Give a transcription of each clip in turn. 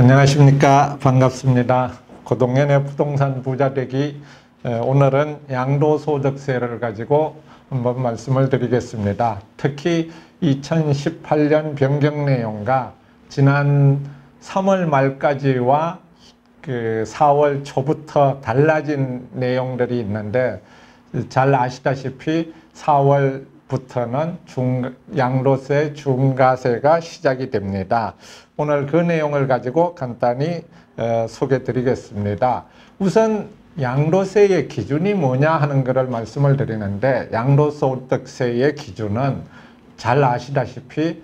안녕하십니까. 반갑습니다. 고동현의 부동산 부자 되기. 오늘은 양도소득세를 가지고 한번 말씀을 드리겠습니다. 특히 2018년 변경 내용과 지난 3월 말까지와 4월 초부터 달라진 내용들이 있는데, 잘 아시다시피 4월부터는 양도세 중과세가 시작이 됩니다. 오늘 그 내용을 가지고 간단히 소개해 드리겠습니다. 우선 양도세의 기준이 뭐냐 하는 것을 말씀을 드리는데, 양도소득세의 기준은 잘 아시다시피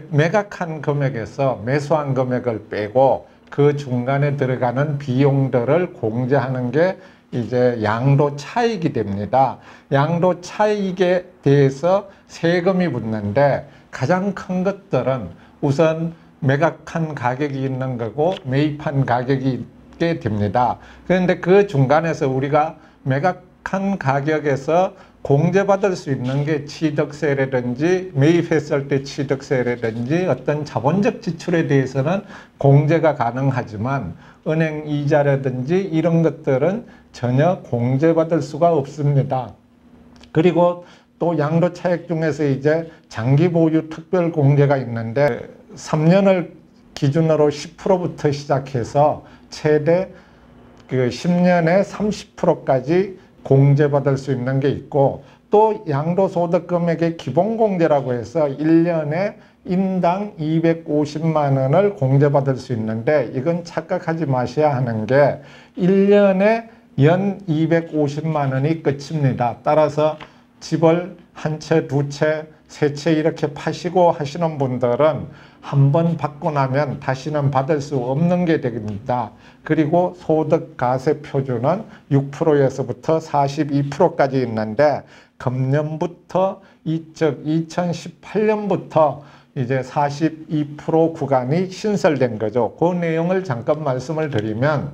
매각한 금액에서 매수한 금액을 빼고 그 중간에 들어가는 비용들을 공제하는 게 이제 양도 차익이 됩니다. 양도 차익에 대해서 세금이 붙는데, 가장 큰 것들은 우선 매각한 가격이 있는 거고 매입한 가격이 있게 됩니다. 그런데 그 중간에서 우리가 매각한 가격에서 공제받을 수 있는 게 취득세라든지 매입했을 때 취득세라든지 어떤 자본적 지출에 대해서는 공제가 가능하지만 은행 이자라든지 이런 것들은 전혀 공제받을 수가 없습니다. 그리고 또 양도 차익 중에서 이제 장기 보유 특별 공제가 있는데, 3년을 기준으로 10%부터 시작해서 최대 10년에 30%까지 공제받을 수 있는 게 있고, 또 양도소득 금액의 기본공제라고 해서 1년에 인당 250만 원을 공제받을 수 있는데, 이건 착각하지 마셔야 하는 게 1년에 연 250만 원이 끝입니다. 따라서 집을 한 채, 두 채, 세 채 이렇게 파시고 하시는 분들은 한 번 받고 나면 다시는 받을 수 없는 게 됩니다. 그리고 소득가세 표준은 6%에서부터 42%까지 있는데, 금년부터 2018년부터 이제 42% 구간이 신설된 거죠. 그 내용을 잠깐 말씀을 드리면,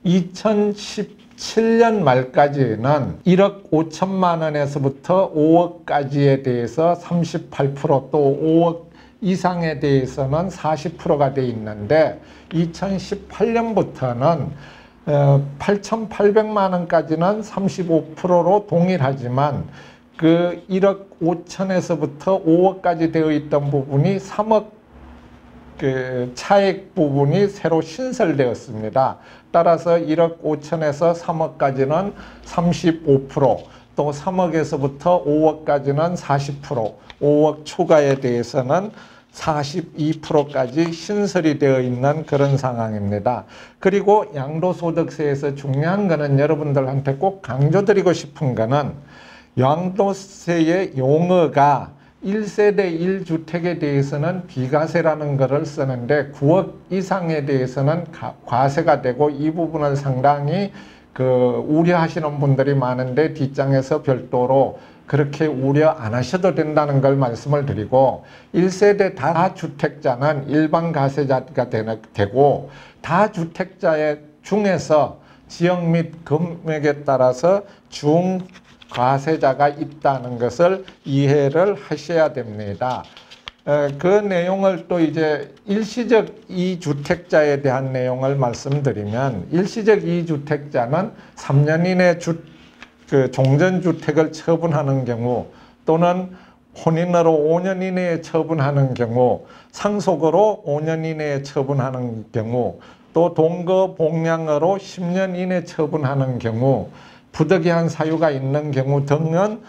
2017년 말까지는 1억 5천만 원에서부터 5억까지에 대해서 38%, 또 5억 이상에 대해서는 40%가 돼 있는데, 2018년부터는 8,800만 원까지는 35%로 동일하지만 그 1억 5천에서부터 5억까지 되어 있던 부분이 3억 차액 부분이 새로 신설되었습니다. 따라서 1억 5천에서 3억까지는 35%, 또 3억에서부터 5억까지는 40%, 5억 초과에 대해서는 42%까지 신설이 되어 있는 그런 상황입니다. 그리고 양도소득세에서 중요한 거는, 여러분들한테 꼭 강조드리고 싶은 거는, 양도세의 용어가 1세대 1주택에 대해서는 비과세라는 것을 쓰는데 9억 이상에 대해서는 과세가 되고, 이 부분을 상당히 우려하시는 분들이 많은데, 뒷장에서 별도로 그렇게 우려 안 하셔도 된다는 걸 말씀을 드리고, 1세대 다주택자는 일반 과세자가 되고, 다주택자 중에서 지역 및 금액에 따라서 중과세자가 있다는 것을 이해를 하셔야 됩니다. 그 내용을 또 이제 일시적 2주택자에 대한 내용을 말씀드리면, 일시적 2주택자는 3년 이내 종전주택을 처분하는 경우, 또는 혼인으로 5년 이내에 처분하는 경우, 상속으로 5년 이내에 처분하는 경우, 또 동거 복량으로 10년 이내 처분하는 경우, 부득이한 사유가 있는 경우 등은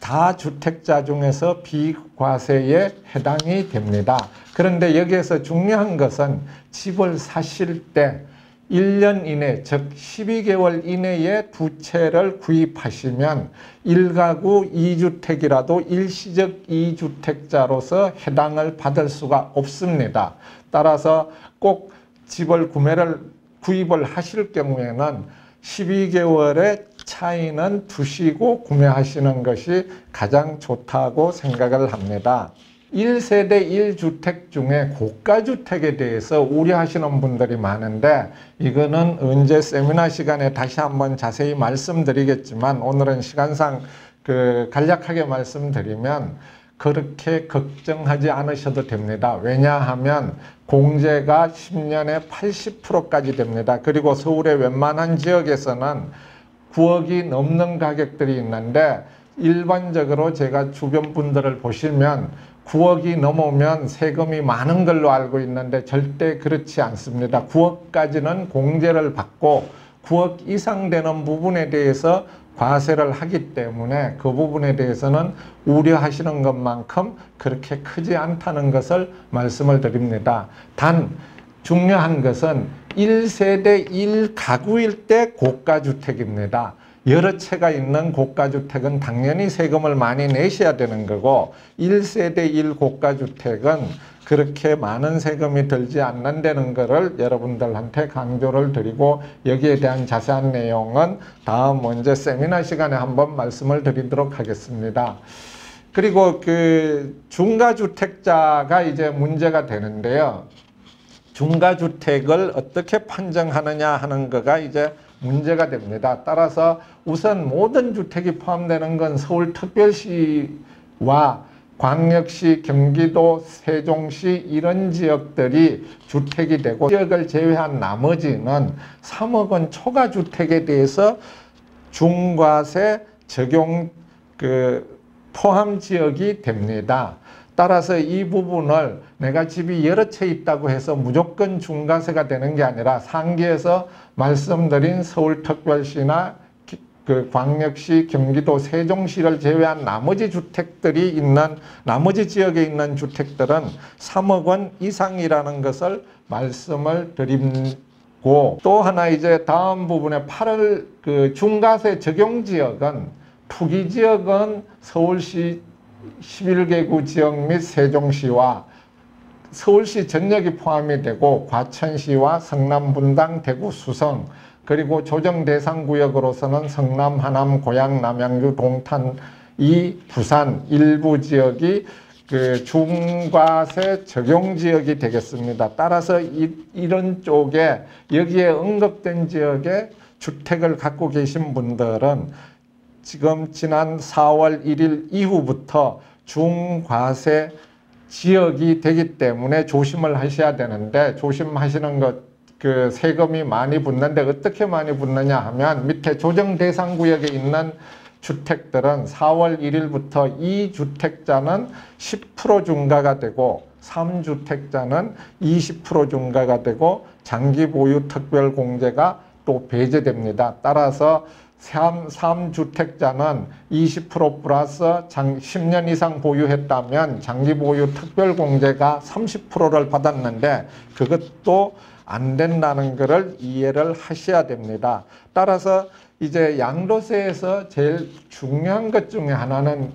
다주택자 중에서 비과세에 해당이 됩니다. 그런데 여기에서 중요한 것은, 집을 사실 때 1년 이내, 즉 12개월 이내에 두 채를 구입하시면 1가구 2주택이라도 일시적 2주택자로서 해당을 받을 수가 없습니다. 따라서 꼭 집을 구입을 하실 경우에는 12개월의 차이는 두시고 구매하시는 것이 가장 좋다고 생각을 합니다. 1세대 1주택 중에 고가주택에 대해서 우려하시는 분들이 많은데, 이거는 언제 세미나 시간에 다시 한번 자세히 말씀드리겠지만, 오늘은 시간상 간략하게 말씀드리면, 그렇게 걱정하지 않으셔도 됩니다. 왜냐하면 공제가 10년에 80%까지 됩니다. 그리고 서울의 웬만한 지역에서는 9억이 넘는 가격들이 있는데 일반적으로 제가 주변 분들을 보시면 9억이 넘으면 세금이 많은 걸로 알고 있는데 절대 그렇지 않습니다. 9억까지는 공제를 받고 9억 이상 되는 부분에 대해서 과세를 하기 때문에 그 부분에 대해서는 우려하시는 것만큼 그렇게 크지 않다는 것을 말씀을 드립니다. 단 중요한 것은 1세대 1가구일 때 고가주택입니다. 여러 채가 있는 고가주택은 당연히 세금을 많이 내셔야 되는 거고 1세대 1고가주택은 그렇게 많은 세금이 들지 않는다는 것을 여러분들한테 강조를 드리고 여기에 대한 자세한 내용은 다음 언제 세미나 시간에 한번 말씀을 드리도록 하겠습니다. 그리고 그 중가주택자가 이제 문제가 되는데요. 중가주택을 어떻게 판정하느냐 하는 거가 이제 문제가 됩니다. 따라서 우선 모든 주택이 포함되는 건 서울특별시와 광역시, 경기도, 세종시 이런 지역들이 주택이 되고 지역을 제외한 나머지는 3억 원 초과 주택에 대해서 중과세 적용 포함 지역이 됩니다. 따라서 이 부분을 내가 집이 여러 채 있다고 해서 무조건 중과세가 되는 게 아니라 상기에서 말씀드린 서울특별시나 광역시, 경기도, 세종시를 제외한 나머지 주택들이 있는 나머지 지역에 있는 주택들은 3억 원 이상이라는 것을 말씀을 드리고 또 하나 이제 다음 부분에 8월 중과세 적용 지역은 투기 지역은 서울시 11개구 지역 및 세종시와 서울시 전역이 포함이 되고 과천시와 성남, 분당, 대구, 수성 그리고 조정 대상 구역으로서는 성남, 하남, 고양, 남양주, 동탄, 부산 일부 지역이 중과세 적용 지역이 되겠습니다. 따라서 이런 쪽에 여기에 언급된 지역에 주택을 갖고 계신 분들은 지금 지난 4월 1일 이후부터 중과세 지역이 되기 때문에 조심을 하셔야 되는데 조심하시는 것 세금이 많이 붙는데 어떻게 많이 붙느냐 하면 밑에 조정 대상 구역에 있는 주택들은 4월 1일부터 2주택자는 10% 중과가 되고 3주택자는 20% 중과가 되고 장기 보유 특별 공제가 또 배제됩니다. 따라서 3주택자는 20% 플러스 10년 이상 보유했다면 장기 보유 특별 공제가 30%를 받았는데 그것도 안 된다는 것을 이해를 하셔야 됩니다. 따라서 이제 양도세에서 제일 중요한 것 중에 하나는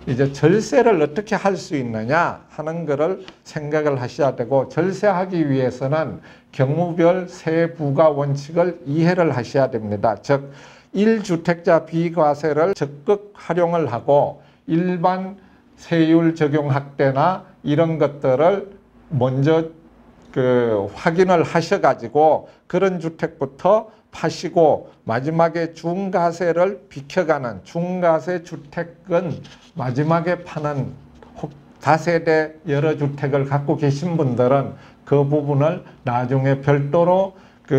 이제 절세를 어떻게 할 수 있느냐 하는 것을 생각을 하셔야 되고 절세하기 위해서는 경우별 세부과 원칙을 이해를 하셔야 됩니다. 즉 1주택자 비과세를 적극 활용을 하고 일반 세율 적용 확대나 이런 것들을 먼저 확인을 하셔가지고 그런 주택부터 파시고 마지막에 중과세를 비켜가는 중과세 주택은 마지막에 파는 다세대 여러 주택을 갖고 계신 분들은 그 부분을 나중에 별도로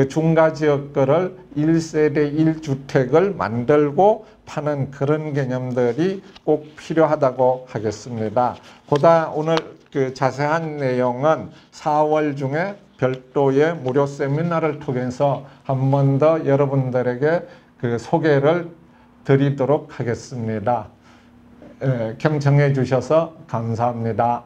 중과지역 거를 1세대 1주택을 만들고 파는 그런 개념들이 꼭 필요하다고 하겠습니다. 보다 오늘 자세한 내용은 4월 중에 별도의 무료 세미나를 통해서 한 번 더 여러분들에게 소개를 드리도록 하겠습니다. 경청해 주셔서 감사합니다.